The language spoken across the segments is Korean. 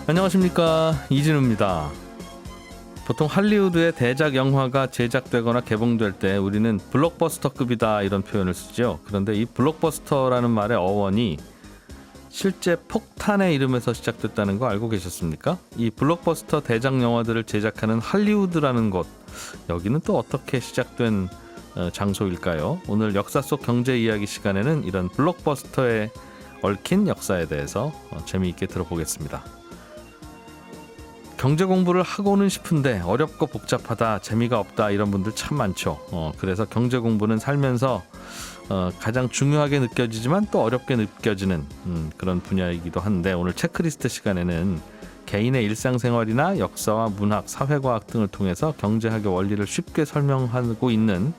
안녕하십니까, 이진우입니다. 보통 할리우드의 대작 영화가 제작되거나 개봉될 때 우리는 블록버스터급이다 이런 표현을 쓰죠. 그런데 이 블록버스터라는 말의 어원이 실제 폭탄의 이름에서 시작됐다는 거 알고 계셨습니까? 이 블록버스터 대작 영화들을 제작하는 할리우드라는 곳, 여기는 또 어떻게 시작된 장소일까요? 오늘 역사 속 경제 이야기 시간에는 이런 블록버스터에 얽힌 역사에 대해서 재미있게 들어보겠습니다. 경제 공부를 하고는 싶은데 어렵고 복잡하다, 재미가 없다 이런 분들 참 많죠. 그래서 경제 공부는 살면서 가장 중요하게 느껴지지만 또 어렵게 느껴지는 그런 분야이기도 한데, 오늘 체크리스트 시간에는 개인의 일상생활이나 역사와 문학, 사회과학 등을 통해서 경제학의 원리를 쉽게 설명하고 있는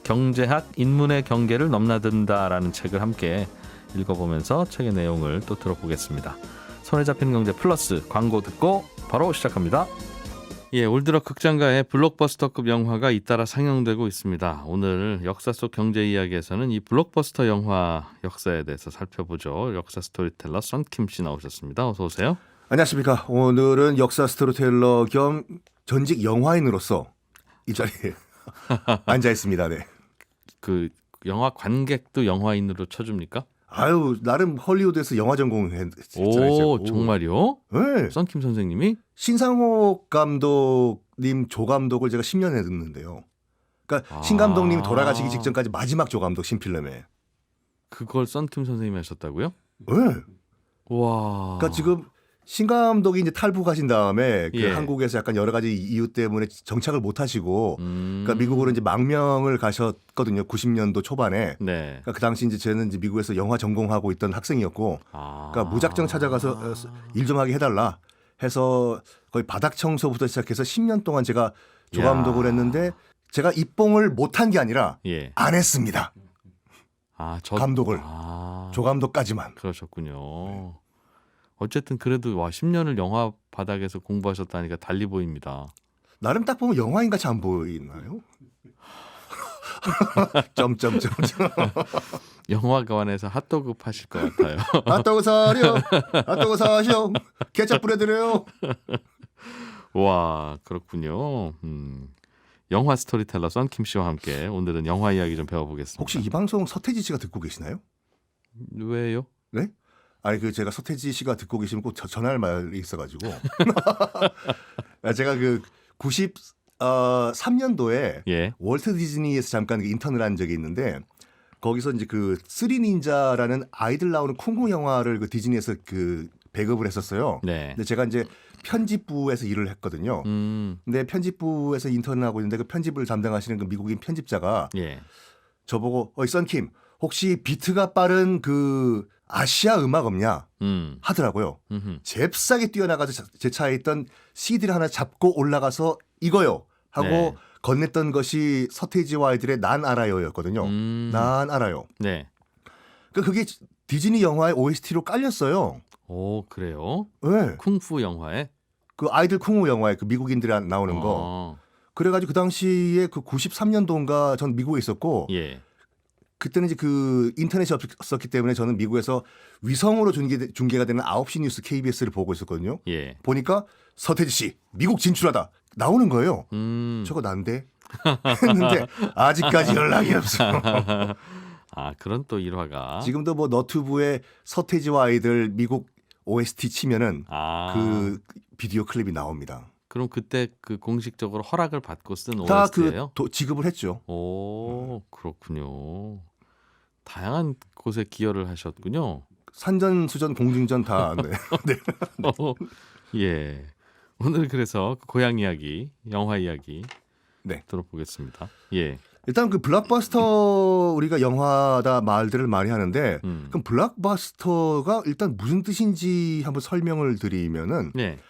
경제학 인문의 경계를 넘나든다라는 책을 함께 읽어보면서 책의 내용을 또 들어보겠습니다. 손에 잡히는 경제 플러스 광고 듣고 바로 시작합니다. 예, 올 들어 극장가에 블록버스터급 영화가 잇따라 상영되고 있습니다. 오늘 역사 속 경제 이야기에서는 이 블록버스터 영화 역사에 대해서 살펴보죠. 역사 스토리텔러 썬킴 씨 나오셨습니다. 어서 오세요. 안녕하십니까. 오늘은 역사 스토리텔러 겸 전직 영화인으로서 이 자리에 앉아 있습니다. 네. 그 영화 관객도 영화인으로 쳐줍니까? 아유, 나름 헐리우드에서 영화 전공했잖아요. 오, 정말요? 네. 썬킴 선생님이? 신상옥 감독님 조감독을 제가 10년 했는데요. 그러니까 신 감독님 돌아가시기 직전까지 마지막 조감독 신필름에. 그걸 썬킴 선생님이 하셨다고요? 네. 와. 그러니까 지금 신 감독이 이제 탈북하신 다음에 그 예. 한국에서 약간 여러 가지 이유 때문에 정착을 못 하시고 그러니까 미국으로 이제 망명을 가셨거든요. 90년도 초반에. 네. 그러니까 그 당시 이제 저는 이제 미국에서 영화 전공하고 있던 학생이었고, 그러니까 무작정 찾아가서 일 좀 하게 해달라 해서 거의 바닥 청소부터 시작해서 10년 동안 제가 조감독을 했는데, 제가 입봉을 못한 게 아니라 예. 안 했습니다. 감독을. 아, 조감독까지만. 그러셨군요. 어쨌든 그래도 와 10년을 영화 바닥에서 공부하셨다니까 달리 보입니다. 나름 딱 보면 영화인 같이 안 보이나요? 점점점. 영화관에서 핫도그 파실 것 같아요. 핫도그 사려. 핫도그 사셔. 케첩 뿌려드려요. 와, 그렇군요. 영화 스토리텔러 썬킴 씨와 함께 오늘은 영화 이야기 좀 배워보겠습니다. 혹시 이 방송 서태지 씨가 듣고 계시나요? 왜요? 네? 아니 그 제가 서태지 씨가 듣고 계시면 꼭 전할 말이 있어가지고 제가 그 93년도에 예. 월트 디즈니에서 잠깐 인턴을 한 적이 있는데, 거기서 이제 그 쓰리 닌자라는 아이들 나오는 쿵쿵 영화를 그 디즈니에서 그 배급을 했었어요. 네. 근데 제가 이제 편집부에서 일을 했거든요. 근데 편집부에서 인턴을 하고 있는데 그 편집을 담당하시는 그 미국인 편집자가 예. 저보고 어이 썬킴 혹시 비트가 빠른 그 아시아 음악 없냐 하더라고요. 잽싸게 뛰어나가서 제 차에 있던 CD를 하나 잡고 올라가서 이거요 하고 네. 건넸던 것이 서태지와 아이들의 난 알아요였거든요. 난 알아요. 네. 그게 디즈니 영화의 OST로 깔렸어요. 오, 그래요? 네. 쿵푸 영화에? 그 아이들 쿵우 영화에 그 미국인들이 나오는 거. 그래가지고 그 당시에 그 93년도인가 전 미국에 있었고, 예. 그때는 이제 그 인터넷이 없었기 때문에 저는 미국에서 위성으로 중계가 되는 9시 뉴스 KBS를 보고 있었거든요. 예. 보니까 서태지 씨 미국 진출하다 나오는 거예요. 저거 난데 했는데 아직까지 연락이 없어. 아, 그런 또 일화가. 지금도 뭐 너튜브에 서태지와 아이들 미국 OST 치면은 그 비디오 클립이 나옵니다. 그럼 그때 그 공식적으로 허락을 받고 쓴 다 OST예요? 그 지급을 했죠. 오, 그렇군요. 다양한 곳에 기여를 하셨군요. 산전수전 공중전 다. 네. 네. 예. 오늘 그래서 그 고향 이야기, 영화 이야기 네. 들어보겠습니다. 예. 일단 그 블록버스터 우리가 영화다 말들을 많이 하는데, 그럼 블록버스터가 일단 무슨 뜻인지 한번 설명을 드리면은, 네.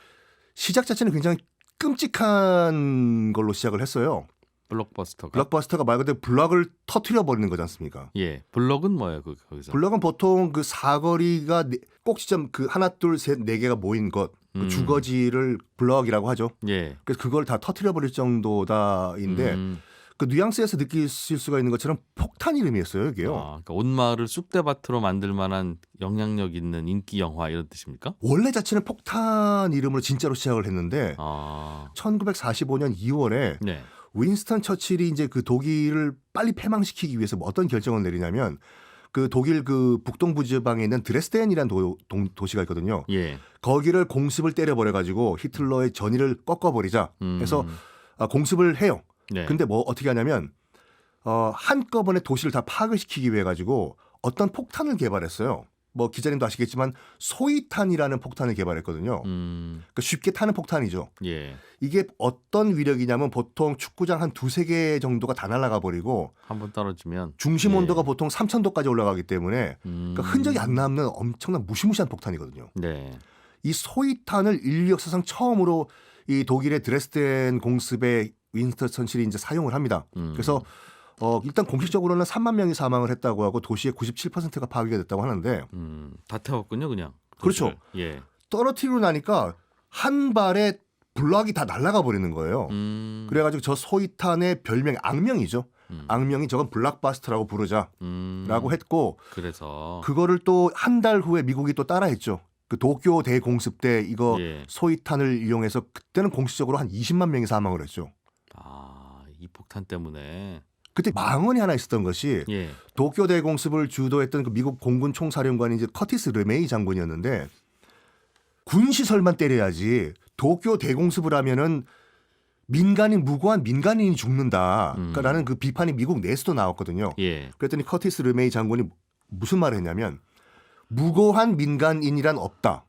시작 자체는 굉장히 끔찍한 걸로 시작을 했어요. 블록버스터가 말 그대로 블럭을 터트려 버리는 거지 않습니까? 예. 블럭은 뭐예요? 거기서? 블럭은 보통 그 사거리가 꼭지점 그 하나 둘 셋 네 개가 모인 것, 그 주거지를 블럭이라고 하죠. 예. 그래서 그걸 다 터트려 버릴 정도다인데, 그 뉘앙스에서 느끼실 수가 있는 것처럼 폭탄 이름이었어요, 이게요. 그러니까 온 마을을 쑥대밭으로 만들 만한 영향력 있는 인기 영화 이런 뜻입니까? 원래 자체는 폭탄 이름으로 진짜로 시작을 했는데 1945년 2월에 네. 윈스턴 처칠이 이제 그 독일을 빨리 패망시키기 위해서 뭐 어떤 결정을 내리냐면 그 독일 그 북동부 지방에 있는 드레스덴이라는 도시가 있거든요. 예. 거기를 공습을 때려버려 가지고 히틀러의 전의를 꺾어버리자 해서 공습을 해요. 네. 근데 뭐 어떻게 하냐면 한꺼번에 도시를 다 파괴 시키기 위해 가지고 어떤 폭탄을 개발했어요. 뭐 기자님도 아시겠지만 소위탄이라는 폭탄을 개발했거든요. 그러니까 쉽게 타는 폭탄이죠. 예. 이게 어떤 위력이냐면 보통 축구장 한 두세 개 정도가 다 날아가 버리고 한번 떨어지면 중심 예. 온도가 보통 3,000도까지 올라가기 때문에 그러니까 흔적이 안 남는 엄청난 무시무시한 폭탄이거든요. 네. 이 소위탄을 인류 역사상 처음으로 이 독일의 드레스덴 공습에 윈스턴 처칠이 이제 사용을 합니다. 그래서 일단 공식적으로는 3만 명이 사망을 했다고 하고 도시의 97%가 파괴가 됐다고 하는데 다 태웠군요, 그냥. 그렇죠. 예. 떨어뜨리고 나니까 한 발에 블럭이 다 날아가 버리는 거예요. 그래가지고 저 소위탄의 별명이 악명이죠. 악명이 저건 블락바스터라고 부르자라고 했고 그래서 그거를 또 한 달 후에 미국이 또 따라했죠. 그 도쿄 대공습 때 이거 예. 소위탄을 이용해서 그때는 공식적으로 한 20만 명이 사망을 했죠. 이 폭탄 때문에 그때 망언이 하나 있었던 것이 예. 도쿄 대공습을 주도했던 그 미국 공군 총사령관이 이제 커티스 르메이 장군이었는데 군 시설만 때려야지 도쿄 대공습을 하면은 민간인 무고한 민간인이 죽는다라는 그 비판이 미국 내에서도 나왔거든요. 예. 그랬더니 커티스 르메이 장군이 무슨 말을 했냐면 무고한 민간인이란 없다.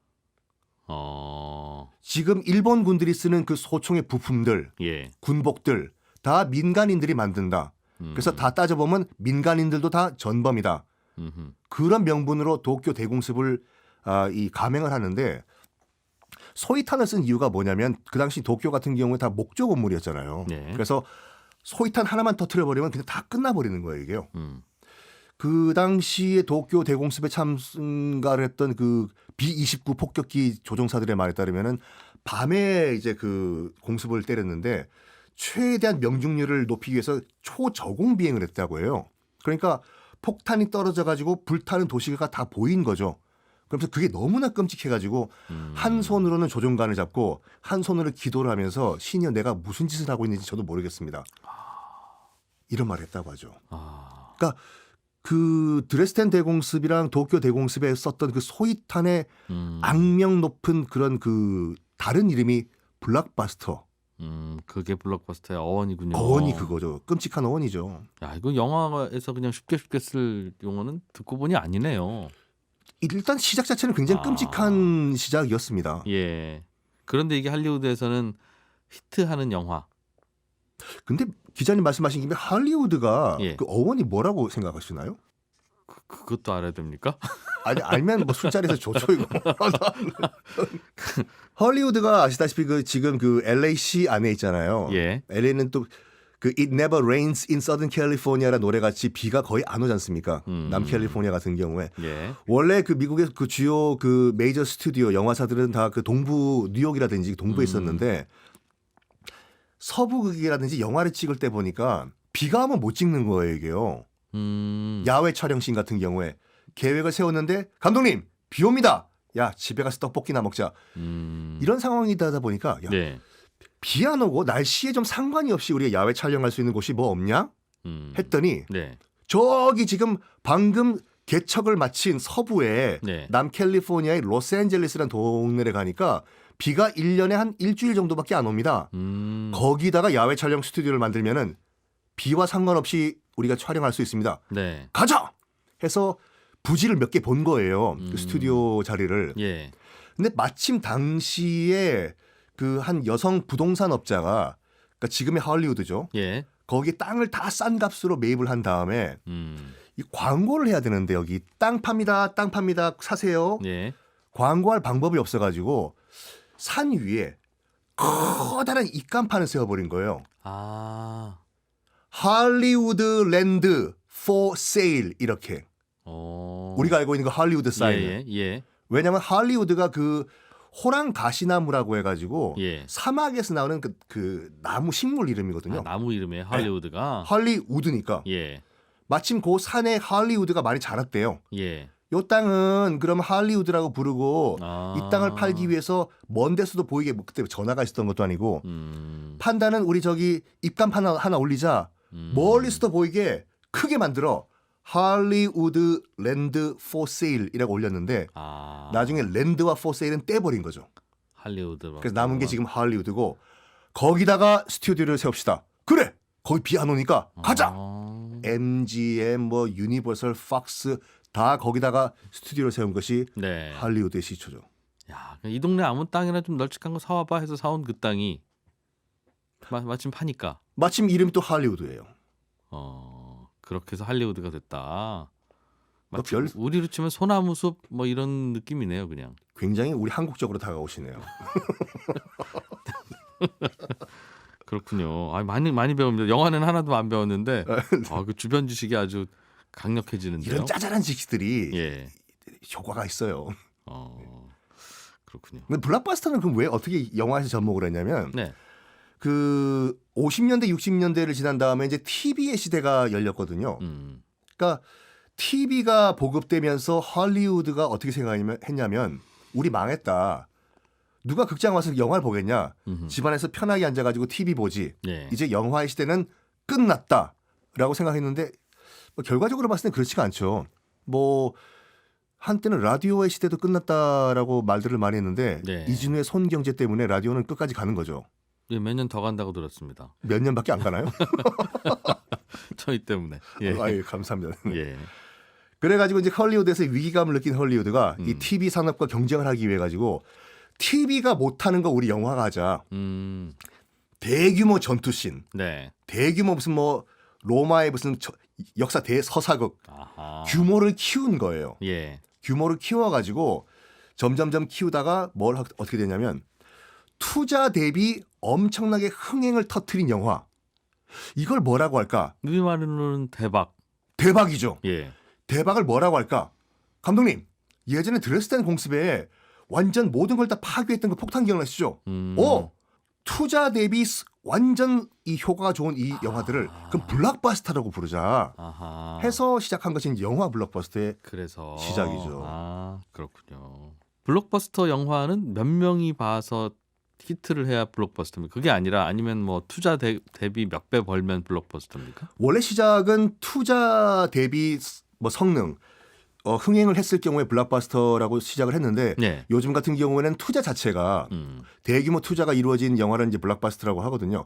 지금 일본 군들이 쓰는 그 소총의 부품들, 예. 군복들 다 민간인들이 만든다. 그래서 다 따져보면 민간인들도 다 전범이다. 그런 명분으로 도쿄 대공습을 이 감행을 하는데 소위탄을 쓴 이유가 뭐냐면 그 당시 도쿄 같은 경우에 다 목조 건물이었잖아요. 네. 그래서 소위탄 하나만 터트려버리면 그냥 다 끝나버리는 거예요, 이게요. 그 당시에 도쿄 대공습에 참가를 했던 그 B-29 폭격기 조종사들의 말에 따르면은 밤에 이제 그 공습을 때렸는데 최대한 명중률을 높이기 위해서 초저공 비행을 했다고 해요. 그러니까 폭탄이 떨어져 가지고 불타는 도시가 다 보인 거죠. 그러면서 그게 너무나 끔찍해가지고 한 손으로는 조종관을 잡고 한 손으로 기도를 하면서 신이여 내가 무슨 짓을 하고 있는지 저도 모르겠습니다. 이런 말을 했다고 하죠. 그러니까 그 드레스덴 대공습이랑 도쿄 대공습에 썼던 그 소위탄의 악명 높은 그런 그 다른 이름이 블락바스터. 그게 블록버스터의 어원이군요. 어원이 그거죠. 끔찍한 어원이죠. 야, 이거 영화에서 그냥 쉽게 쓸 용어는 듣고 보니 아니네요. 일단 시작 자체는 굉장히 끔찍한 시작이었습니다. 예. 그런데 이게 할리우드에서는 히트하는 영화. 근데 기자님 말씀하신 김에 할리우드가 예. 그 어원이 뭐라고 생각하시나요? 그것도 알아야 됩니까? 아니 알면 뭐 술자리에서 좋죠 이거. 할리우드가 아시다시피 그 지금 그 LA시 안에 있잖아요. 예. LA는 또 그 It Never Rains in Southern California라는 노래 같이 비가 거의 안 오지 않습니까? 남캘리포니아 같은 경우에 예. 원래 그 미국의 그 주요 그 메이저 스튜디오 영화사들은 다 그 동부 뉴욕이라든지 동부에 있었는데 서부극이라든지 영화를 찍을 때 보니까 비가 오면 못 찍는 거예요 이게요. 야외 촬영씬 같은 경우에 계획을 세웠는데 감독님 비 옵니다. 야 집에 가서 떡볶이나 먹자. 이런 상황이다 보니까 야, 네. 비 안 오고 날씨에 좀 상관이 없이 우리가 야외 촬영할 수 있는 곳이 뭐 없냐? 했더니 네. 저기 지금 방금 개척을 마친 서부에 네. 남캘리포니아의 로스앤젤레스라는 동네를 가니까 비가 1년에 한 일주일 정도밖에 안 옵니다. 거기다가 야외 촬영 스튜디오를 만들면은 비와 상관없이 우리가 촬영할 수 있습니다. 네. 가자! 해서 부지를 몇 개 본 거예요. 그 스튜디오 자리를. 예. 근데 마침 당시에 그 한 여성 부동산 업자가 그러니까 지금의 할리우드죠. 예. 거기 땅을 다 싼 값으로 매입을 한 다음에 이 광고를 해야 되는데 여기 땅 팝니다. 땅 팝니다. 사세요. 예. 광고할 방법이 없어가지고 산 위에 커다란 입간판을 세워버린 거예요. 할리우드 랜드 for sale 이렇게. 우리가 알고 있는 그 할리우드 사인. 예. 예. 왜냐하면 할리우드가 그 호랑 가시나무라고 해가지고 예. 사막에서 나오는 그 나무 식물 이름이거든요. 아, 나무 이름에 할리우드가. 할리우드니까 예. 마침 그 산에 할리우드가 많이 자랐대요. 예. 요 땅은 그럼 할리우드라고 부르고 아. 이 땅을 팔기 위해서 먼 데서도 보이게 뭐 그때 전화가 있었던 것도 아니고 판다는 우리 저기 입담 하나 올리자 멀리서도 보이게 크게 만들어 할리우드 랜드 포 세일이라고 올렸는데 아. 나중에 랜드와 포 세일은 떼버린 거죠. 할리우드. 그래서 남은 게 지금 할리우드고 거기다가 스튜디오를 세웁시다. 그래 거기 비 안 오니까 가자. 아. MGM 뭐 유니버설 팍스 다 거기다가 스튜디오를 세운 것이 네. 할리우드의 시초죠. 야, 이 동네 아무 땅이나 좀 널찍한 거 사와봐 해서 사온 그 땅이 마침 파니까. 마침 이름이 또 할리우드예요. 그렇게 해서 할리우드가 됐다. 마치 별- 우리로 치면 소나무 숲 뭐 이런 느낌이네요, 그냥. 굉장히 우리 한국적으로 다가오시네요. 그렇군요. 아, 많이 배웁니다. 영화는 하나도 안 배웠는데 그 주변 지식이 아주 강력해지는데요. 이런 짜잘한 지식들이 예. 효과가 있어요. 그렇군요. 근데 블록버스터는 그럼 왜 어떻게 영화에서 접목을 했냐면 네. 그 50년대 60년대를 지난 다음에 이제 TV의 시대가 열렸거든요. 그러니까 TV가 보급되면서 할리우드가 어떻게 생각했냐면 우리 망했다. 누가 극장 와서 영화를 보겠냐. 집안에서 편하게 앉아가지고 TV 보지. 예. 이제 영화의 시대는 끝났다라고 생각했는데 뭐 결과적으로 봤을 땐 그렇지가 않죠. 뭐 한때는 라디오의 시대도 끝났다라고 말들을 많이 했는데 네. 이진우의 손경제 때문에 라디오는 끝까지 가는 거죠. 예, 몇 년 더 간다고 들었습니다. 몇 년밖에 안 가나요? 저희 때문에. 예. 아유 감사합니다. 예. 그래가지고 이제 헐리우드에서 위기감을 느낀 헐리우드가 이 TV 산업과 경쟁을 하기 위해 가지고 TV가 못하는 거 우리 영화가 하자. 대규모 전투씬, 네. 대규모 무슨 뭐 로마의 무슨 역사 대서사극 아하. 규모를 키운 거예요. 예. 규모를 키워가지고 점점점 키우다가 어떻게 되냐면 투자 대비 엄청나게 흥행을 터트린 영화. 이걸 뭐라고 할까? 우리말로는 대박. 대박이죠. 예. 대박을 뭐라고 할까? 감독님, 예전에 드레스덴 공습에 완전 모든 걸 다 파괴했던 그 폭탄 기억나시죠? 투자 대비 완전 이 효과가 좋은 이 영화들을 그럼 블록버스터라고 부르자 아하. 해서 시작한 것이 이제 영화 블록버스터의 그래서 시작이죠. 아, 그렇군요. 블록버스터 영화는 몇 명이 봐서 히트를 해야 블록버스터입니까? 그게 아니라 아니면 뭐 투자 대비 몇 배 벌면 블록버스터입니까? 원래 시작은 투자 대비 뭐 성능 흥행을 했을 경우에 블록버스터라고 시작을 했는데 네. 요즘 같은 경우에는 투자 자체가 대규모 투자가 이루어진 영화를 이제 블록버스터라고 하거든요.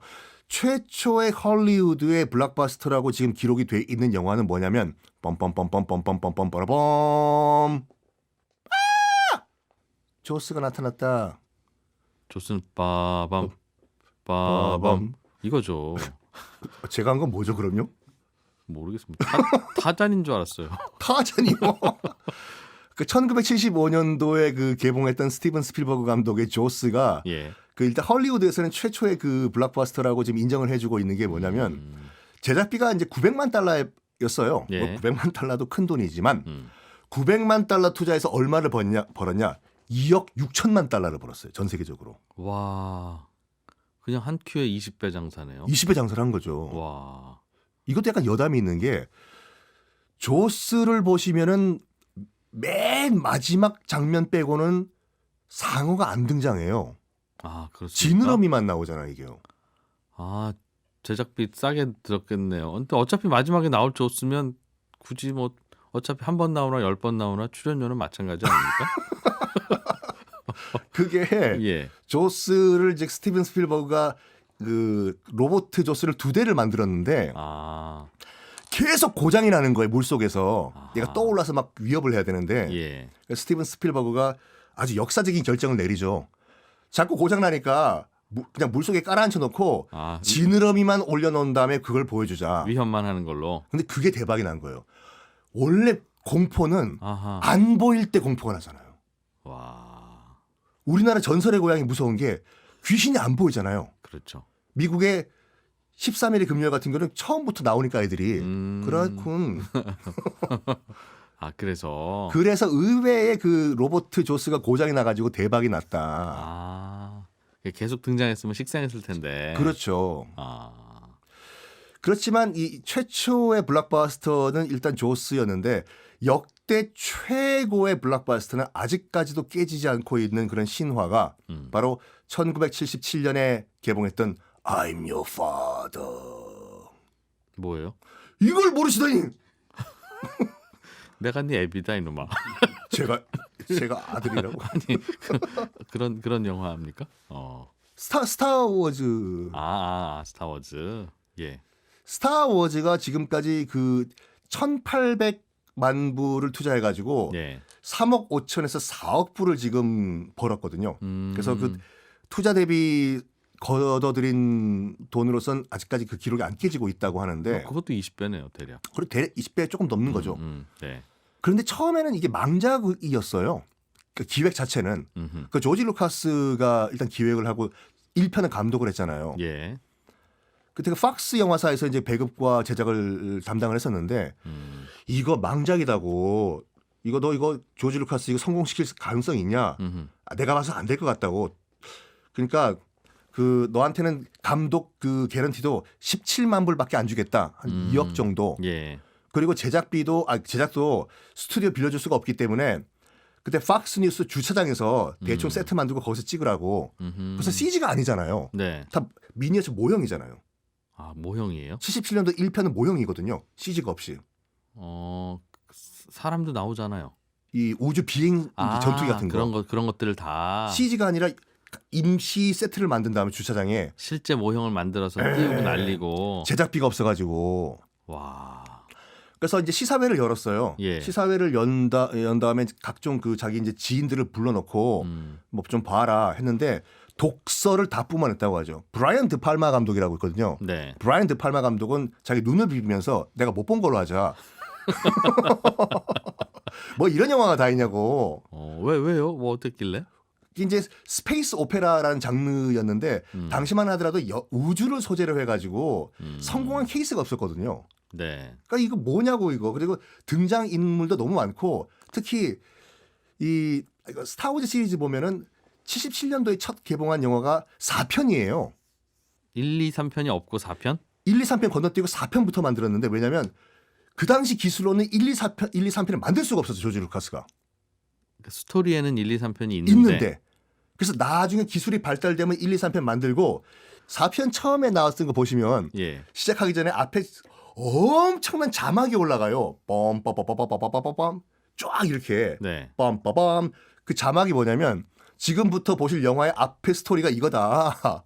최초의 헐리우드의 블록버스터라고 지금 기록이 돼 있는 영화는 뭐냐면 뻔뻔뻔뻔뻔뻔뻔뻔뻔뻔 조스가 나타났다. 조슨 빠밤 이거죠. 제가 한 건 뭐죠 그럼요? 모르겠습니다. 타잔인 줄 알았어요. 타잔이요. 그 1975년도에 그 개봉했던 스티븐 스필버그 감독의 조스가 예. 그 일단 헐리우드에서는 최초의 그 블록버스터라고 지금 인정을 해주고 있는 게 뭐냐면 제작비가 이제 900만 달러였어요. 예. 뭐 900만 달러도 큰 돈이지만 900만 달러 투자해서 얼마를 벌었냐? 2억 6천만 달러를 벌었어요. 전 세계적으로. 와, 그냥 한 큐에 20배 장사네요. 20배 장사를 한 거죠. 와, 이것도 약간 여담이 있는 게 조스를 보시면은 맨 마지막 장면 빼고는 상어가 안 등장해요. 아 그렇습니까? 지느러미만 나오잖아요, 이게요. 아 제작비 싸게 들었겠네요. 근데 어차피 마지막에 나올 조스면 굳이 뭐 어차피 한 번 나오나 10번 나오나 출연료는 마찬가지 아닙니까? 그게 예. 조스를 이제 스티븐 스필버그가 그 로봇 조스를 2대를 만들었는데 아, 계속 고장이 나는 거예요, 물속에서. 아하. 얘가 떠올라서 막 위협을 해야 되는데 예. 그래서 스티븐 스필버그가 아주 역사적인 결정을 내리죠. 자꾸 고장 나니까 그냥 물속에 깔아앉혀 놓고 아, 지느러미만 올려놓은 다음에 그걸 보여주자. 위협만 하는 걸로. 근데 그게 대박이 난 거예요. 원래 공포는 아하. 안 보일 때 공포가 나잖아요. 와, 우리나라 전설의 고향이 무서운 게 귀신이 안 보이잖아요. 그렇죠. 미국의 13일의 금요일 같은 경우는 처음부터 나오니까 애들이 그렇군. 그래서 의외의 그 로버트 조스가 고장이 나가지고 대박이 났다. 계속 등장했으면 식상했을 텐데. 그렇죠. 그렇지만 이 최초의 블록버스터는 일단 조스였는데 역대 최고의 블록버스터는 아직까지도 깨지지 않고 있는 그런 신화가 바로 1977년에 개봉했던 I'm Your Father. 뭐예요? 이걸 모르시다니. 내가 네 애비다 이놈아. 제가 아들이라고. 아니 그런 영화입니까? 스타워즈. 스타워즈. 예. 스타워즈가 지금까지 그 1,800만 불을 투자해가지고 예. 3억 5천에서 4억 불을 지금 벌었거든요. 그래서 그 투자 대비 걷어들인 돈으로선 아직까지 그 기록이 안 깨지고 있다고 하는데 그것도 20배네요 대략. 그리고 대략 20배 조금 넘는 거죠. 네. 그런데 처음에는 이게 망작이었어요. 그 기획 자체는. 그 조지 루카스가 일단 기획을 하고 1편을 감독을 했잖아요. 예. 그때 그 팍스 영화사에서 이제 배급과 제작을 담당을 했었는데 이거 망작이다고 이거 조지 루카스 이거 성공시킬 가능성이 있냐? 내가 봐서 안 될 것 같다고. 그러니까 그 너한테는 감독 그 개런티도 17만 불밖에 안 주겠다. 한 2억 정도. 예. 그리고 제작도 스튜디오 빌려줄 수가 없기 때문에 그때 팍스 뉴스 주차장에서 대충 세트 만들고 거기서 찍으라고. 그래서 CG가 아니잖아요. 네. 다 미니어처 모형이잖아요. 모형이에요? 77년도 1편은 모형이거든요. CG가 없이. 사람도 나오잖아요. 이 우주 비행 전투기 같은 거. 그런 것들을 다 CG가 아니라 임시 세트를 만든 다음에 주차장에 실제 모형을 만들어서 띄우고 날리고. 제작비가 없어가지고. 와. 그래서 이제 시사회를 열었어요. 예. 시사회를 연 다음에 각종 그 자기 이제 지인들을 불러놓고 뭐 좀 봐라 했는데 독서를 다 뿜어냈다고 하죠. 브라이언 드팔마 감독이라고 있거든요. 네. 브라이언 드팔마 감독은 자기 눈을 비비면서 내가 못 본 걸로 하자. 뭐 이런 영화가 다 있냐고. 왜요? 뭐 어땠길래? 이제 스페이스 오페라라는 장르였는데 당시만 하더라도 우주를 소재로 해가지고 성공한 케이스가 없었거든요. 네. 그러니까 이거 뭐냐고 이거. 그리고 등장 인물도 너무 많고 특히 이거 스타워즈 시리즈 보면은 77년도에 첫 개봉한 영화가 4편이에요. 1, 2, 3편이 없고 4편? 1, 2, 3편 건너뛰고 4편부터 만들었는데 왜냐면 그 당시 기술로는 1, 2, 3편을 만들 수가 없었어 조지 루카스가. 그러니까 스토리에는 1, 2, 3편이 있는데. 그래서 나중에 기술이 발달되면 1, 2, 3편 만들고 4편 처음에 나왔던 거 보시면 예. 시작하기 전에 앞에 엄청난 자막이 올라가요. 빰빠빠빠빠빠빠빰 쫙 이렇게 네. 빰빠밤. 그 자막이 뭐냐면 지금부터 보실 영화의 앞에 스토리가 이거다.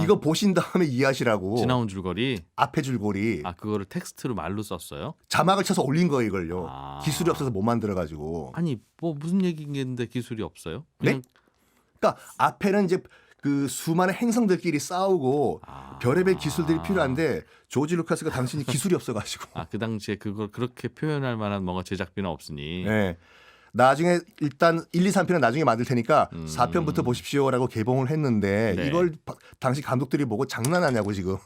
이거 보신 다음에 이해하시라고. 지나온 줄거리. 앞에 줄거리. 그거를 텍스트로 말로 썼어요? 자막을 쳐서 올린 거예요 이걸요. 기술이 없어서 못 만들어가지고. 아니 뭐 무슨 얘기인데 기술이 없어요? 네? 그러니까 앞에는 이제 그 수많은 행성들끼리 싸우고 별의별 기술들이 필요한데 조지 루카스가 당신이 기술이 없어가지고. 그 당시에 그걸 그렇게 표현할 만한 뭔가 제작비는 없으니. 네. 나중에 일단 1, 2, 3편은 나중에 만들 테니까 4편부터 보십시오라고 개봉을 했는데 네. 이걸 당시 감독들이 보고 장난하냐고 지금.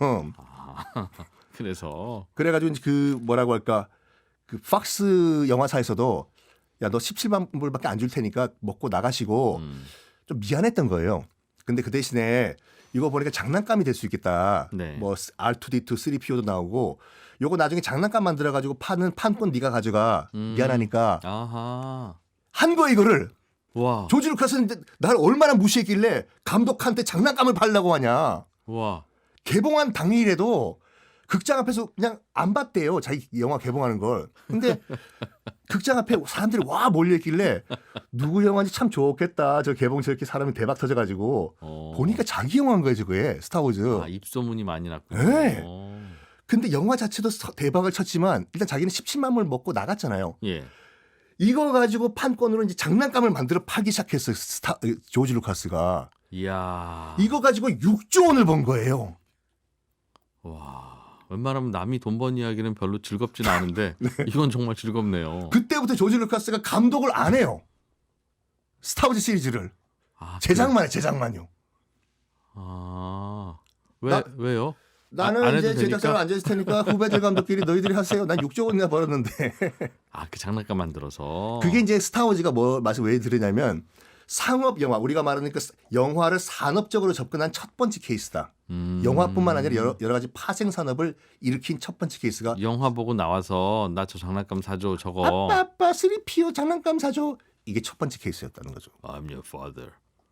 그래서 그래가지고 그 뭐라고 할까 그 팍스 영화사에서도 야 너 17만 불밖에 안 줄 테니까 먹고 나가시고 좀 미안했던 거예요. 근데 그 대신에 이거 보니까 장난감이 될 수 있겠다. 네. 뭐 R2D2, 3PO도 나오고 요거 나중에 장난감 만들어가지고 파는 판권 네가 가져가. 미안하니까 한 거 이거를. 와. 조지 루카스는 나를 얼마나 무시했길래 감독한테 장난감을 팔려고 하냐. 와. 개봉한 당일에도 극장 앞에서 그냥 안 봤대요. 자기 영화 개봉하는 걸. 근데 극장 앞에 사람들이 와 몰려있길래 누구 영화인지 참 좋겠다. 저 개봉 저렇게 사람이 대박 터져가지고 보니까 자기 영화인 거예요. 저거에 스타워즈. 입소문이 많이 났군요. 네. 근데 영화 자체도 대박을 쳤지만 일단 자기는 17만 불 먹고 나갔잖아요. 예. 이거 가지고 판권으로 이제 장난감을 만들어 팔기 시작했어요. 조지 루카스가. 이야. 이거 가지고 6조 원을 번 거예요. 와. 웬만하면 남이 돈 번 이야기는 별로 즐겁진 않은데 네. 이건 정말 즐겁네요. 그때부터 조지 루카스가 감독을 안 해요. 스타워즈 시리즈를. 제작만 해, 제작만요. 왜요? 나는 안 이제 해도 제작사로 되니까? 앉아 있을 테니까 후배들 감독끼리 너희들이 하세요. 난 6조 원이나 벌었는데. 그 장난감 만들어서. 그게 이제 스타워즈가 뭐 맛을 왜 들으냐면 상업 영화 우리가 말하는 그 영화를 산업적으로 접근한 첫 번째 케이스다. 영화뿐만 아니라 여러 가지 파생 산업을 일으킨 첫 번째 케이스가 영화 보고 나와서 나 저 장난감 사줘 저거. 아빠 3PO 장난감 사줘. 이게 첫 번째 케이스였다는 거죠. I'm your father.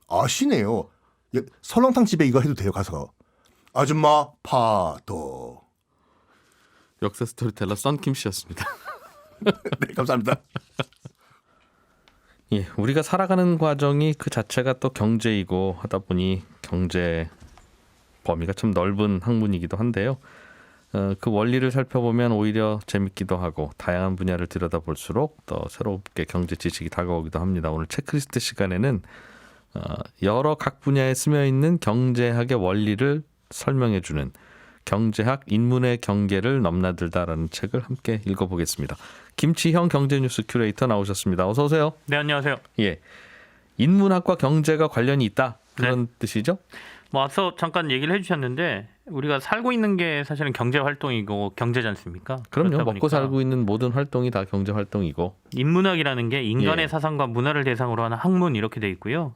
아시네요. 설렁탕 집에 이거 해도 돼요. 가서. 아줌마 파도. 역사 스토리텔러 썬킴 씨였습니다. 네, 감사합니다. 예, 우리가 살아가는 과정이 그 자체가 또 경제이고 하다 보니 경제 범위가 참 넓은 학문이기도 한데요. 그 원리를 살펴보면 오히려 재밌기도 하고 다양한 분야를 들여다볼수록 더 새롭게 경제 지식이 다가오기도 합니다. 오늘 체크리스트 시간에는 여러 각 분야에 스며 있는 경제학의 원리를 설명해주는 경제학 인문의 경계를 넘나들다라는 책을 함께 읽어보겠습니다. 김치형 경제뉴스 큐레이터 나오셨습니다. 어서 오세요. 네, 안녕하세요. 예, 인문학과 경제가 관련이 있다 그런 뜻이죠? 뭐 앞서 잠깐 얘기를 해주셨는데 우리가 살고 있는 게 사실은 경제 활동이고 경제지 않습니까? 그럼요. 그렇다 먹고 보니까 살고 있는 모든 활동이 다 경제 활동이고. 인문학이라는 게 인간의 예. 사상과 문화를 대상으로 하는 학문 이렇게 돼 있고요.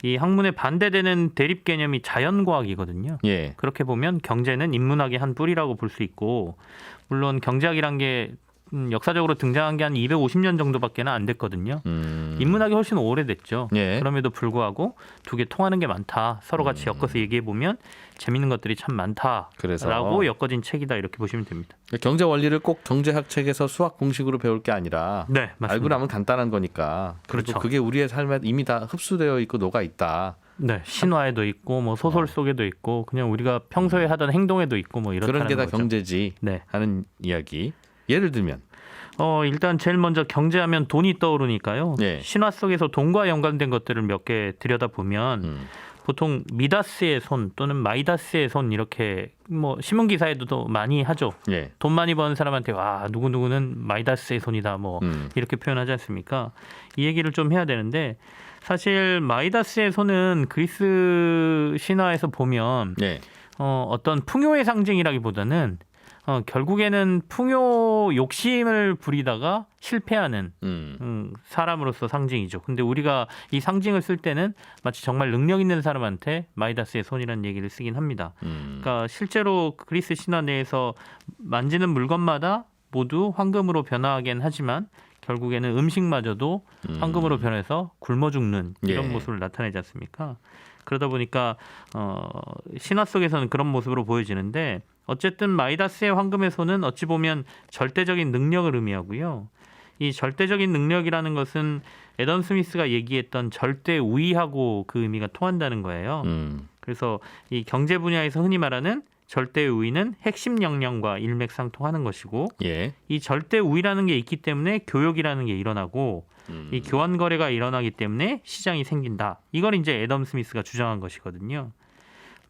이 학문에 반대되는 대립 개념이 자연과학이거든요. 예. 그렇게 보면 경제는 인문학의 한 뿌리라고 볼 수 있고 물론 경제학이란 게 역사적으로 등장한 게 한 250년 정도밖에 안 됐거든요. 인문학이 훨씬 오래됐죠. 예. 그럼에도 불구하고 두 개 통하는 게 많다. 서로 같이 엮어서 얘기해 보면 재밌는 것들이 참 그래서 많다라고 엮어진 책이다 이렇게 보시면 됩니다. 경제 원리를 꼭 경제학 책에서 수학 공식으로 배울 게 아니라 네, 맞습니다. 알고 나면 간단한 거니까. 그리고 그렇죠. 그게 우리의 삶에 이미 다 흡수되어 있고 녹아 있다. 네, 신화에도 있고 뭐 소설 속에도 있고 그냥 우리가 평소에 하던 행동에도 있고 뭐 이렇다는 그런 게 다 거죠. 경제지 네. 하는 이야기. 예를 들면 일단 제일 먼저 경제하면 돈이 떠오르니까요. 예. 신화 속에서 돈과 연관된 것들을 몇 개 들여다보면 보통 미다스의 손 또는 마이다스의 손 이렇게 뭐 신문 기사에도 많이 하죠. 예. 돈 많이 버는 사람한테 와 누구누구는 마이다스의 손이다 뭐 이렇게 표현하지 않습니까? 이 얘기를 좀 해야 되는데 사실 마이다스의 손은 그리스 신화에서 보면 예. 어떤 풍요의 상징이라기보다는 결국에는 풍요 욕심을 부리다가 실패하는 사람으로서 상징이죠. 근데 우리가 이 상징을 쓸 때는 마치 정말 능력 있는 사람한테 마이다스의 손이라는 얘기를 쓰긴 합니다. 그러니까 실제로 그리스 신화 내에서 만지는 물건마다 모두 황금으로 변화하긴 하지만 결국에는 음식마저도 황금으로 변해서 굶어 죽는 이런 예. 모습을 나타내지 않습니까? 그러다 보니까 신화 속에서는 그런 모습으로 보여지는데 어쨌든 마이다스의 황금의 손은 어찌 보면 절대적인 능력을 의미하고요. 이 절대적인 능력이라는 것은 애덤 스미스가 얘기했던 절대 우위하고 그 의미가 통한다는 거예요. 그래서 이 경제 분야에서 흔히 말하는 절대 우위는 핵심 역량과 일맥상통하는 것이고 예. 이 절대 우위라는 게 있기 때문에 교역이라는 게 일어나고 이 교환 거래가 일어나기 때문에 시장이 생긴다. 이걸 이제 애덤 스미스가 주장한 것이거든요.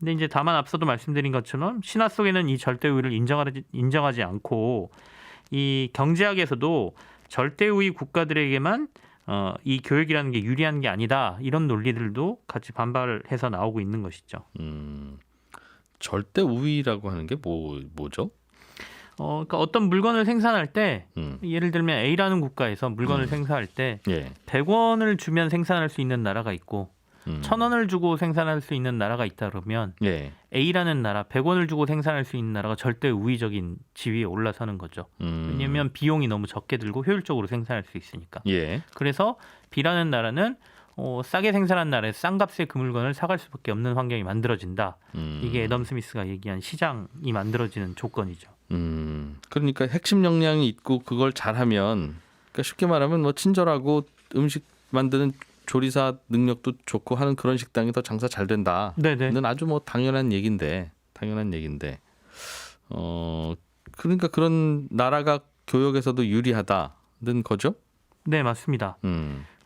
근데 이제 다만 앞서도 말씀드린 것처럼 신화 속에는 이 절대 우위를 인정하지 않고 이 경제학에서도 절대 우위 국가들에게만 이 교역이라는 게 유리한 게 아니다. 이런 논리들도 같이 반발해서 나오고 있는 것이죠. 절대 우위라고 하는 게 뭐죠? 그러니까 어떤 물건을 생산할 때 예를 들면 A라는 국가에서 물건을 생산할 때 예. 100원을 주면 생산할 수 있는 나라가 있고 1,000원을 주고 생산할 수 있는 나라가 있다 그러면 예. A라는 나라 100원을 주고 생산할 수 있는 나라가 절대 우위적인 지위에 올라서는 거죠. 왜냐하면 비용이 너무 적게 들고 효율적으로 생산할 수 있으니까. 예. 그래서 B라는 나라는 싸게 생산한 나라에서 싼 값에 그 물건을 사갈 수밖에 없는 환경이 만들어진다. 이게 애덤 스미스가 얘기한 시장이 만들어지는 조건이죠. 그러니까 핵심 역량이 있고 그걸 잘하면 그러니까 쉽게 말하면 뭐 친절하고 음식 만드는 조리사 능력도 좋고 하는 그런 식당이 더 장사 잘 된다. 네네. 는 아주 뭐 당연한 얘기인데 그러니까 그런 나라가 교역에서도 유리하다는 거죠? 네, 맞습니다.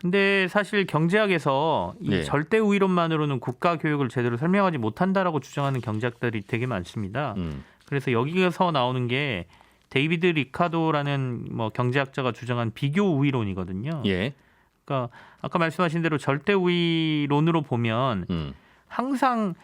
근데 사실 경제학에서 이 네. 절대 우위론만으로는 국가 교육을 제대로 설명하지 못한다라고 주장하는 경제학들이 되게 많습니다. 그래서 여기서 나오는 게 데이비드 리카도라는 뭐 경제학자가 주장한 비교 우위론이거든요. 예. 그러니까 아까 말씀하신 대로 절대 우위론으로 보면 항상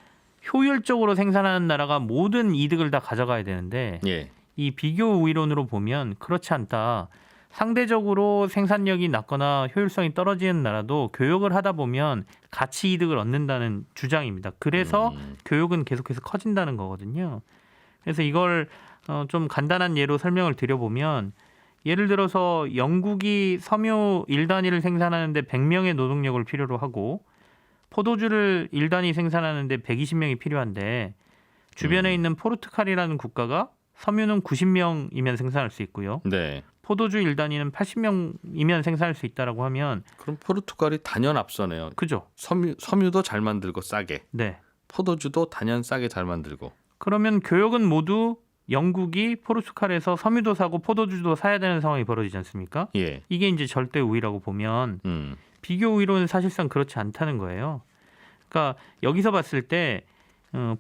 효율적으로 생산하는 나라가 모든 이득을 다 가져가야 되는데 예. 이 비교 우위론으로 보면 그렇지 않다. 상대적으로 생산력이 낮거나 효율성이 떨어지는 나라도 교역을 하다 보면 가치 이득을 얻는다는 주장입니다. 그래서 교역은 계속해서 커진다는 거거든요. 그래서 이걸 좀 간단한 예로 설명을 드려보면 예를 들어서 영국이 섬유 1단위를 생산하는데 100명의 노동력을 필요로 하고 포도주를 1단위 생산하는데 120명이 필요한데 주변에 있는 포르투갈이라는 국가가 섬유는 90명이면 생산할 수 있고요. 네. 포도주 1단위는 80명이면 생산할 수 있다라고 하면 그럼 포르투갈이 단연 앞서네요. 그죠? 섬유도 잘 만들고 싸게. 네. 포도주도 단연 싸게 잘 만들고. 그러면 교역은 모두 영국이 포르투갈에서 섬유도 사고 포도주도 사야 되는 상황이 벌어지지 않습니까? 예. 이게 이제 절대 우위라고 보면 비교 우위로는 사실상 그렇지 않다는 거예요. 그러니까 여기서 봤을 때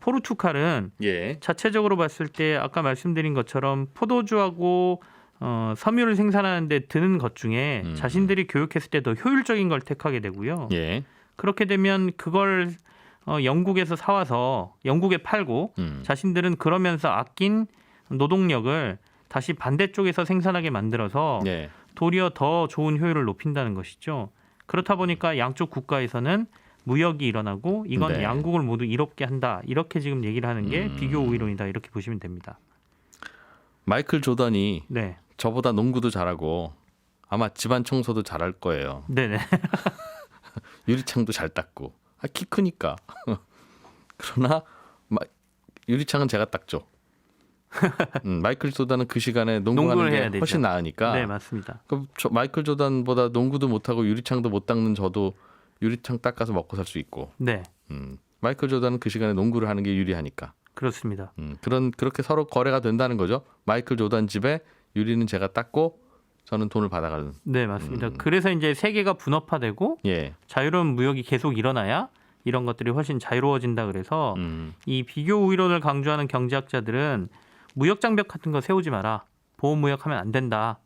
포르투갈은 예. 자체적으로 봤을 때 아까 말씀드린 것처럼 포도주하고 섬유를 생산하는데 드는 것 중에 자신들이 교육했을 때 더 효율적인 걸 택하게 되고요. 예. 그렇게 되면 그걸 영국에서 사와서 영국에 팔고 자신들은 그러면서 아낀 노동력을 다시 반대쪽에서 생산하게 만들어서 예. 도리어 더 좋은 효율을 높인다는 것이죠. 그렇다 보니까 양쪽 국가에서는 무역이 일어나고 이건 네. 양국을 모두 이롭게 한다. 이렇게 지금 얘기를 하는 게 비교 우위론이다. 이렇게 보시면 됩니다. 마이클 조던이 네. 저보다 농구도 잘하고 아마 집안 청소도 잘할 거예요. 네네. 유리창도 잘 닦고. 키 크니까. 그러나 유리창은 제가 닦죠. 마이클 조던은 그 시간에 농구하는 농구를 게 해야 되죠. 훨씬 나으니까. 네, 맞습니다. 그럼 마이클 조던보다 농구도 못하고 유리창도 못 닦는 저도 유리창 닦아서 먹고 살 수 있고. 네. 마이클 조던은 그 시간에 농구를 하는 게 유리하니까. 그렇습니다. 그렇게 서로 거래가 된다는 거죠. 마이클 조던 집에 유리는 제가 닦고 저는 돈을 받아가는. 네, 맞습니다. 그래서 이제 세계가 분업화되고 예. 자유로운 무역이 계속 일어나야 이런 것들이 훨씬 자유로워진다 그래서 이 비교 우위론을 강조하는 경제학자들은 무역 장벽 같은 거 세우지 마라. 보호 무역하면 안 된다.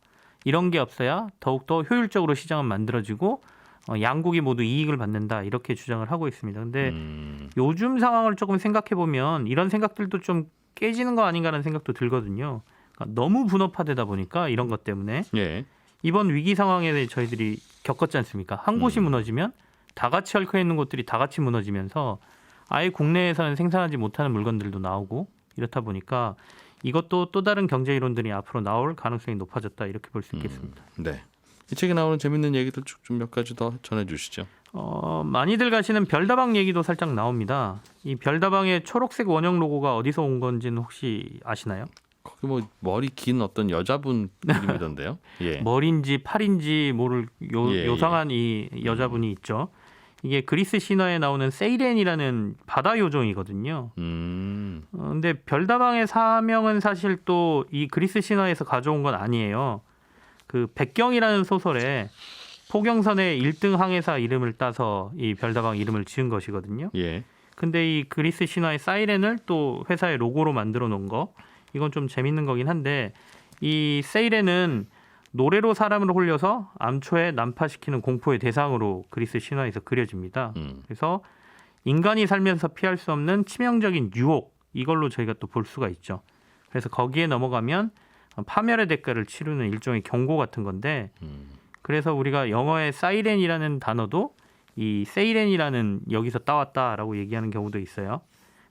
이런 게 없어야 더욱더 효율적으로 시장은 만들어지고 양국이 모두 이익을 받는다. 이렇게 주장을 하고 있습니다. 근데 요즘 상황을 조금 생각해 보면 이런 생각들도 좀 깨지는 거 아닌가라는 생각도 들거든요. 그러니까 너무 분업화되다 보니까 이런 것 때문에 예. 이번 위기 상황에 저희들이 겪었지 않습니까? 한 곳이 무너지면 다 같이 얽혀 있는 곳들이 다 같이 무너지면서 아예 국내에서는 생산하지 못하는 물건들도 나오고 이렇다 보니까 이것도 또 다른 경제 이론들이 앞으로 나올 가능성이 높아졌다 이렇게 볼 수 있겠습니다. 네. 이 책에 나오는 재밌는 얘기들 쭉 좀 몇 가지 더 전해주시죠. 많이들 가시는 별다방 얘기도 살짝 나옵니다. 이 별다방의 초록색 원형 로고가 어디서 온 건지는 혹시 아시나요? 거기 뭐 머리 긴 어떤 여자분 이름이던데요. 예. 머리인지 팔인지 모를 예, 요상한 이 여자분이 있죠. 이게 그리스 신화에 나오는 세이렌이라는 바다 요정이거든요. 근데 별다방의 사명은 사실 또 이 그리스 신화에서 가져온 건 아니에요. 그 백경이라는 소설에 포경선의 1등 항해사 이름을 따서 이 별다방 이름을 지은 것이거든요. 예. 근데 이 그리스 신화의 사이렌을 또 회사의 로고로 만들어 놓은 거 이건 좀 재밌는 거긴 한데 이 세이렌은 노래로 사람을 홀려서 암초에 난파시키는 공포의 대상으로 그리스 신화에서 그려집니다. 그래서 인간이 살면서 피할 수 없는 치명적인 유혹 이걸로 저희가 또 볼 수가 있죠. 그래서 거기에 넘어가면 파멸의 대가를 치르는 일종의 경고 같은 건데 그래서 우리가 영어의 사이렌이라는 단어도 이 세이렌이라는 여기서 따왔다라고 얘기하는 경우도 있어요.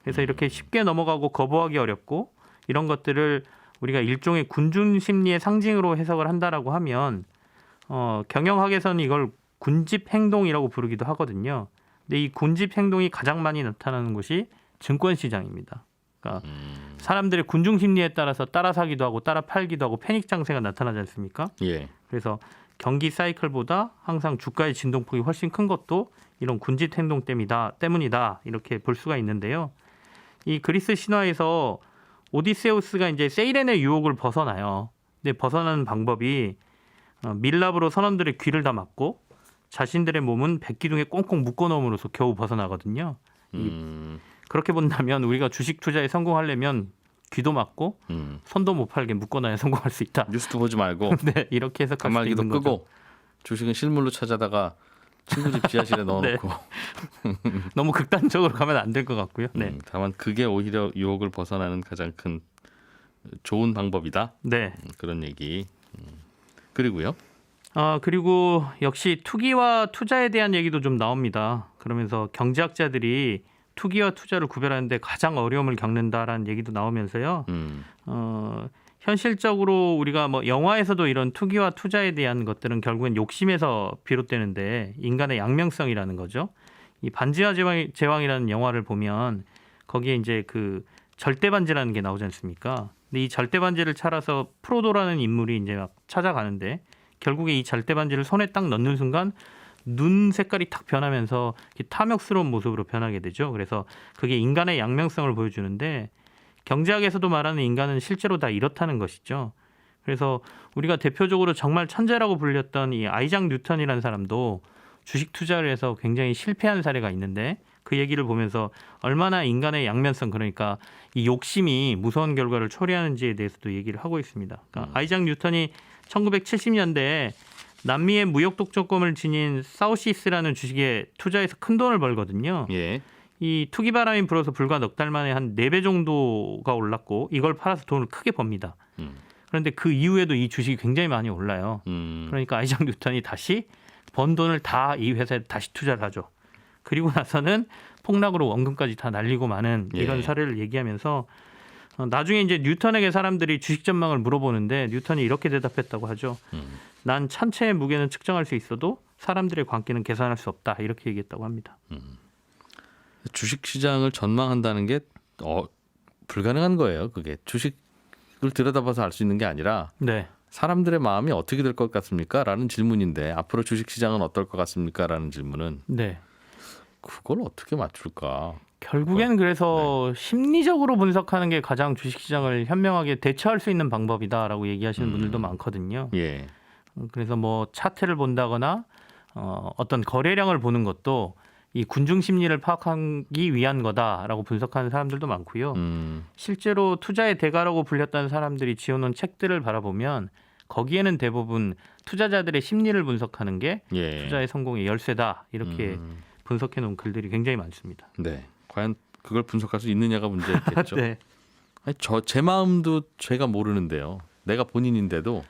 그래서 이렇게 쉽게 넘어가고 거부하기 어렵고 이런 것들을 우리가 일종의 군중 심리의 상징으로 해석을 한다라고 하면 경영학에서는 이걸 군집 행동이라고 부르기도 하거든요. 근데 이 군집 행동이 가장 많이 나타나는 곳이 증권 시장입니다. 그러니까 사람들의 군중 심리에 따라서 따라 사기도 하고 따라 팔기도 하고 패닉 장세가 나타나지 않습니까? 예. 그래서 경기 사이클보다 항상 주가의 진동폭이 훨씬 큰 것도 이런 군집 행동 때문이다 이렇게 볼 수가 있는데요. 이 그리스 신화에서 오디세우스가 이제 세이렌의 유혹을 벗어나요. 근데 벗어나는 방법이 밀랍으로 선원들의 귀를 다 막고 자신들의 몸은 백기둥에 꽁꽁 묶어놓음으로써 겨우 벗어나거든요. 그렇게 본다면 우리가 주식 투자에 성공하려면 귀도 막고 손도 못 팔게 묶어놔야 성공할 수 있다. 뉴스도 보지 말고 네, 이렇게 해석할 수 가만히도 있는 거죠. 끄고 주식은 실물로 찾아다가 친구 집 지하실에 넣어놓고. 너무 극단적으로 가면 안 될 것 같고요. 네. 다만 그게 오히려 유혹을 벗어나는 가장 큰 좋은 방법이다. 네. 그런 얘기. 그리고요. 그리고 역시 투기와 투자에 대한 얘기도 좀 나옵니다. 그러면서 경제학자들이 투기와 투자를 구별하는데 가장 어려움을 겪는다라는 얘기도 나오면서요. 현실적으로 우리가 뭐 영화에서도 이런 투기와 투자에 대한 것들은 결국엔 욕심에서 비롯되는데 인간의 양면성이라는 거죠. 이 반지하 제왕이라는 영화를 보면 거기에 이제 그 절대 반지라는 게 나오지 않습니까? 근데 이 절대 반지를 찾아서 프로도라는 인물이 이제 막 찾아가는데 결국에 이 절대 반지를 손에 딱 넣는 순간 눈 색깔이 탁 변하면서 탐욕스러운 모습으로 변하게 되죠. 그래서 그게 인간의 양면성을 보여주는데 경제학에서도 말하는 인간은 실제로 다 이렇다는 것이죠. 그래서 우리가 대표적으로 정말 천재라고 불렸던 이 아이작 뉴턴이라는 사람도 주식 투자를 해서 굉장히 실패한 사례가 있는데 그 얘기를 보면서 얼마나 인간의 양면성 그러니까 이 욕심이 무서운 결과를 초래하는지에 대해서도 얘기를 하고 있습니다. 그러니까 아이작 뉴턴이 1970년대에 남미의 무역 독점권을 지닌 사우시스라는 주식에 투자해서 큰 돈을 벌거든요. 예. 이 투기 바람이 불어서 불과 넉 달 만에 한 4배 정도가 올랐고 이걸 팔아서 돈을 크게 법니다. 그런데 그 이후에도 이 주식이 굉장히 많이 올라요. 그러니까 아이작 뉴턴이 다시 번 돈을 다 이 회사에 다시 투자를 하죠. 그리고 나서는 폭락으로 원금까지 다 날리고 마는 이런 예. 사례를 얘기하면서 나중에 이제 뉴턴에게 사람들이 주식 전망을 물어보는데 뉴턴이 이렇게 대답했다고 하죠. 난 천체의 무게는 측정할 수 있어도 사람들의 관계는 계산할 수 없다. 이렇게 얘기했다고 합니다. 주식 시장을 전망한다는 게 불가능한 거예요. 그게 주식을 들여다봐서 알 수 있는 게 아니라 네. 사람들의 마음이 어떻게 될 것 같습니까? 라는 질문인데 앞으로 주식 시장은 어떨 것 같습니까? 라는 질문은 네. 그걸 어떻게 맞출까? 결국엔 그래서 심리적으로 분석하는 게 가장 주식시장을 현명하게 대처할 수 있는 방법이다라고 얘기하시는 분들도 많거든요. 예. 그래서 뭐 차트를 본다거나 어떤 거래량을 보는 것도 이 군중 심리를 파악하기 위한 거다라고 분석하는 사람들도 많고요. 실제로 투자의 대가라고 불렸던 사람들이 지어놓은 책들을 바라보면 거기에는 대부분 투자자들의 심리를 분석하는 게 예. 투자의 성공의 열쇠다 이렇게 분석해 놓은 글들이 굉장히 많습니다. 네. 과연 그걸 분석할 수 있느냐가 문제겠죠. 네. 아니, 제 마음도 제가 모르는데요. 내가 본인인데도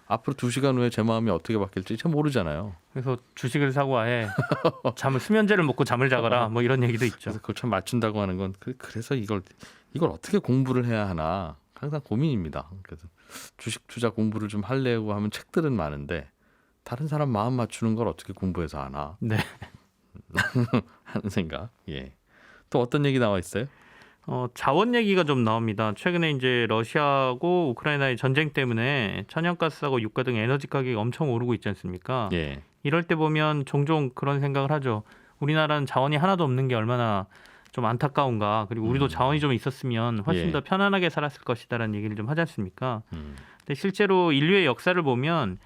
앞으로 2시간 후에 제 마음이 어떻게 바뀔지 잘 모르잖아요. 그래서 주식을 사고 아예 수면제를 먹고 잠을 자거라 뭐 이런 얘기도 있죠. 그래서 그걸 참 맞춘다고 하는 건 그래서 이걸 어떻게 공부를 해야 하나 항상 고민입니다. 그래서 주식 투자 공부를 좀 하려고 하면 책들은 많은데 다른 사람 마음 맞추는 걸 어떻게 공부해서 하나 네. 하는 생각. 예. 또 어떤 얘기 나와 있어요? 자원 얘기가 좀 나옵니다. 최근에 이제 러시아하고 우크라이나의 전쟁 때문에 천연가스하고 유가 등 에너지 가격이 엄청 오르고 있지 않습니까? 예. 이럴 때 보면 종종 그런 생각을 하죠. 우리나라는 자원이 하나도 없는 게 얼마나 좀 안타까운가. 그리고 우리도 자원이 좀 있었으면 훨씬 예. 더 편안하게 살았을 것이다라는 얘기를 좀 하지 않습니까? 근데 실제로 인류의 역사를 보면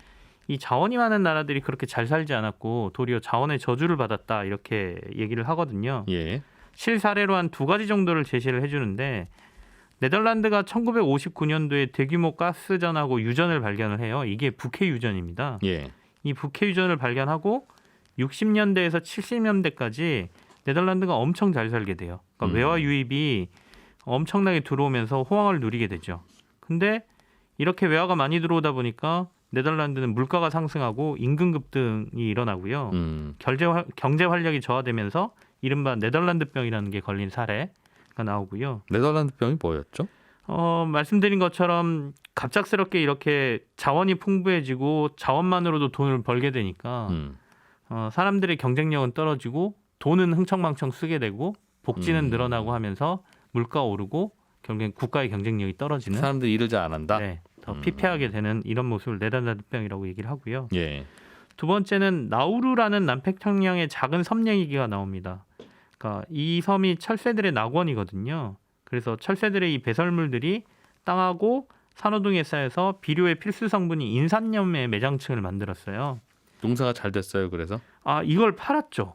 이 자원이 많은 나라들이 그렇게 잘 살지 않았고 도리어 자원의 저주를 받았다 이렇게 얘기를 하거든요. 예. 실사례로 한 2가지 정도를 제시를 해주는데 네덜란드가 1959년도에 대규모 가스전하고 유전을 발견을 해요. 이게 북해 유전입니다. 예. 이 북해 유전을 발견하고 60년대에서 70년대까지 네덜란드가 엄청 잘 살게 돼요. 그러니까 외화 유입이 엄청나게 들어오면서 호황을 누리게 되죠. 근데 이렇게 외화가 많이 들어오다 보니까 네덜란드는 물가가 상승하고 임금 급등이 일어나고요. 경제 활력이 저하되면서 이른바 네덜란드병이라는 게 걸린 사례가 나오고요. 네덜란드병이 뭐였죠? 말씀드린 것처럼 갑작스럽게 이렇게 자원이 풍부해지고 자원만으로도 돈을 벌게 되니까 사람들의 경쟁력은 떨어지고 돈은 흥청망청 쓰게 되고 복지는 늘어나고 하면서 물가 오르고 결국엔 국가의 경쟁력이 떨어지는 사람들이 일을 잘 안 한다. 네, 더 피폐하게 되는 이런 모습을 네덜란드병이라고 얘기를 하고요. 예. 두 번째는 나우루라는 남태평양의 작은 섬 얘기가 나옵니다. 그러니까 이 섬이 철새들의 낙원이거든요. 그래서 철새들의 이 배설물들이 땅하고 산호등에 쌓여서 비료의 필수 성분인 인산염의 매장층을 만들었어요. 농사가 잘 됐어요. 그래서 이걸 팔았죠.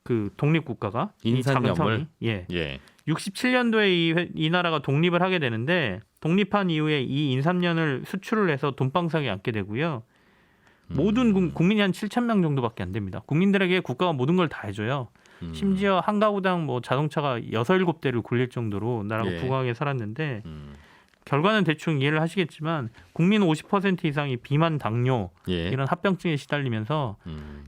그 독립 국가가 이 작은 인산염을 섬이. 예. 예. 67년도에 이 나라가 독립을 하게 되는데 독립한 이후에 이 인삼연을 수출을 해서 돈방석에 앉게 되고요. 모든 국민이 한 7천 명 정도밖에 안 됩니다. 국민들에게 국가가 모든 걸 다 해줘요. 심지어 한 가구당 뭐 자동차가 6, 7대를 굴릴 정도로 나라가 예. 부강하게 살았는데 결과는 대충 이해를 하시겠지만 국민 50% 이상이 비만, 당뇨 예. 이런 합병증에 시달리면서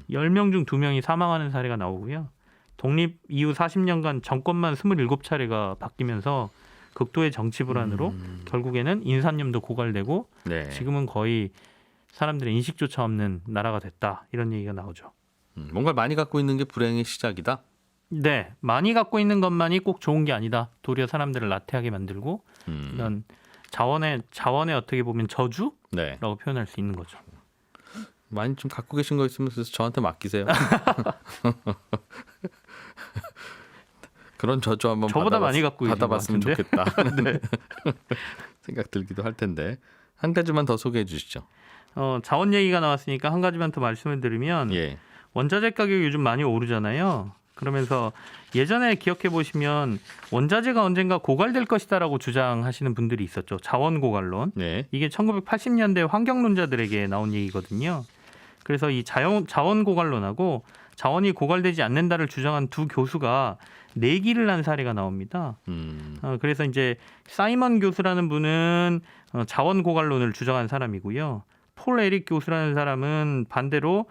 10명 중 2명이 사망하는 사례가 나오고요. 독립 이후 40년간 정권만 27차례가 바뀌면서 극도의 정치 불안으로 결국에는 인산염도 고갈되고 네. 지금은 거의 사람들의 인식조차 없는 나라가 됐다. 이런 얘기가 나오죠. 뭔가 많이 갖고 있는 게 불행의 시작이다. 네, 많이 갖고 있는 것만이 꼭 좋은 게 아니다. 도리어 사람들을 나태하게 만들고 이런 자원의 어떻게 보면 저주라고 네. 표현할 수 있는 거죠. 많이 좀 갖고 계신 거 있으면 그래서 저한테 맡기세요. 그런 저주 한번 저보다 많이 갖고 계신 것 받아봤으면 같은데? 좋겠다. 네. 생각 들기도 할 텐데 한 가지만 더 소개해 주시죠. 자원 얘기가 나왔으니까 한 가지만 더 말씀을 드리면 예. 원자재 가격이 요즘 많이 오르잖아요. 그러면서 예전에 기억해 보시면 원자재가 언젠가 고갈될 것이다라고 주장하시는 분들이 있었죠. 자원 고갈론. 네. 이게 1980년대 환경론자들에게 나온 얘기거든요. 그래서 이 자원 고갈론하고 자원이 고갈되지 않는다를 주장한 두 교수가 내기를 한 사례가 나옵니다. 그래서 이제 사이먼 교수라는 분은 자원 고갈론을 주장한 사람이고요. 폴 에릭 교수라는 사람은 반대로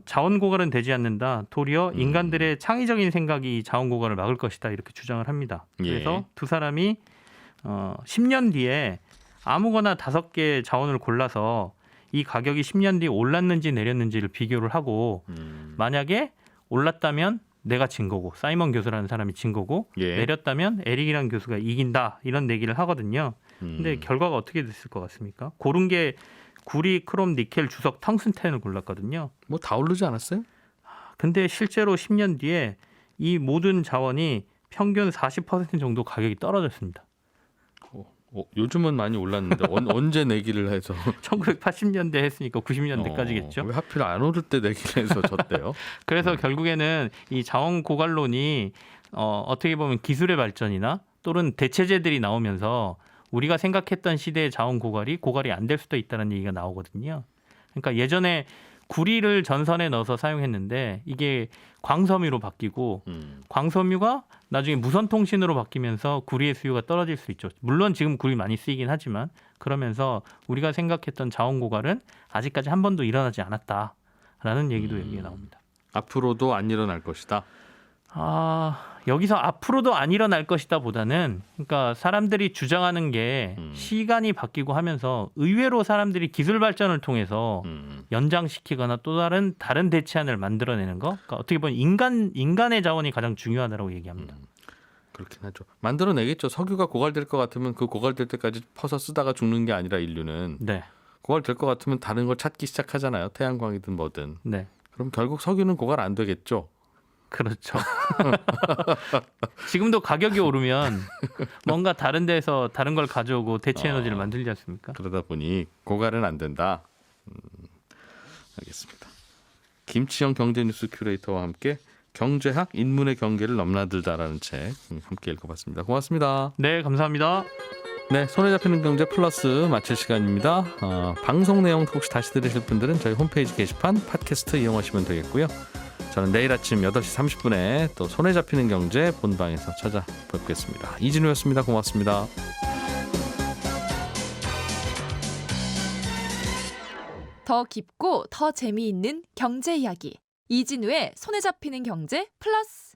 자원 고갈은 되지 않는다. 도리어 인간들의 창의적인 생각이 자원 고갈을 막을 것이다. 이렇게 주장을 합니다. 그래서 예. 두 사람이 10년 뒤에 아무거나 5개 자원을 골라서 이 가격이 10년 뒤에 올랐는지 내렸는지를 비교를 하고 만약에 올랐다면 내가 진 거고 사이먼 교수라는 사람이 진 거고 예. 내렸다면 에릭이라는 교수가 이긴다. 이런 내기를 하거든요. 근데 결과가 어떻게 됐을 것 같습니까? 고른 게 구리, 크롬, 니켈, 주석, 텅스텐을 골랐거든요. 뭐 다 오르지 않았어요? 근데 실제로 10년 뒤에 이 모든 자원이 평균 40% 정도 가격이 떨어졌습니다. 요즘은 많이 올랐는데 언제 내기를 해서 1980년대 했으니까 90년대까지겠죠. 왜 하필 안 오를 때 내기를 해서 졌대요? 그래서 결국에는 이 자원 고갈론이 어떻게 보면 기술의 발전이나 또는 대체제들이 나오면서 우리가 생각했던 시대의 자원 고갈이 안 될 수도 있다는 얘기가 나오거든요. 그러니까 예전에 구리를 전선에 넣어서 사용했는데 이게 광섬유로 바뀌고 광섬유가 나중에 무선 통신으로 바뀌면서 구리의 수요가 떨어질 수 있죠. 물론 지금 구리 많이 쓰이긴 하지만 그러면서 우리가 생각했던 자원 고갈은 아직까지 한 번도 일어나지 않았다라는 얘기도 여기에 나옵니다. 앞으로도 안 일어날 것이다. 여기서 앞으로도 안 일어날 것이다 보다는 그러니까 사람들이 주장하는 게 시간이 바뀌고 하면서 의외로 사람들이 기술 발전을 통해서 연장시키거나 또 다른 대체안을 만들어내는 거. 그러니까 어떻게 보면 인간의 자원이 가장 중요하다고 얘기합니다. 그렇긴 하죠. 만들어내겠죠. 석유가 고갈될 것 같으면 그 고갈될 때까지 퍼서 쓰다가 죽는 게 아니라 인류는 네. 고갈될 것 같으면 다른 걸 찾기 시작하잖아요. 태양광이든 뭐든. 네. 그럼 결국 석유는 고갈 안 되겠죠. 그렇죠. 지금도 가격이 오르면 뭔가 다른 데서 다른 걸 가져오고 대체 에너지를 만들지 않습니까? 그러다 보니 고갈은 안 된다. 알겠습니다. 김치영 경제뉴스 큐레이터와 함께 경제학 인문의 경계를 넘나들다라는 책 함께 읽어봤습니다. 고맙습니다. 네, 감사합니다. 네, 손에 잡히는 경제 플러스 마칠 시간입니다. 방송 내용 혹시 다시 들으실 분들은 저희 홈페이지 게시판 팟캐스트 이용하시면 되겠고요. 저는 내일 아침 8시 30분에 또 손에 잡히는 경제 본방에서 찾아뵙겠습니다. 이진우였습니다. 고맙습니다. 더 깊고 더 재미있는 경제 이야기 이진우의 손에 잡히는 경제 플러스.